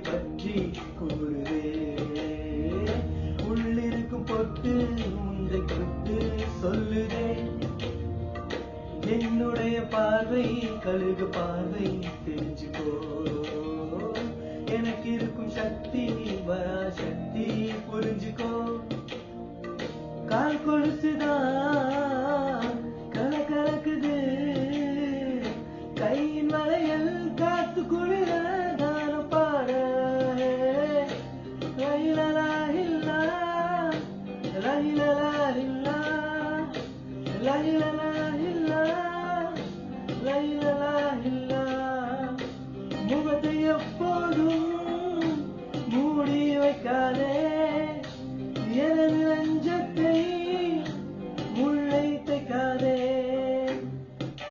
பற்றி கூறுதே. உள்ளிருக்கும் பொட்டு உந்தை தொட்டு சொல்லுதே. என்னுடைய பார்வை கழுகு பார்வை தெரிஞ்சுக்கோ. எனக்கு இருக்கும் சக்தி சக்தி புரிஞ்சுக்கோ. கால் கொலுசுதான்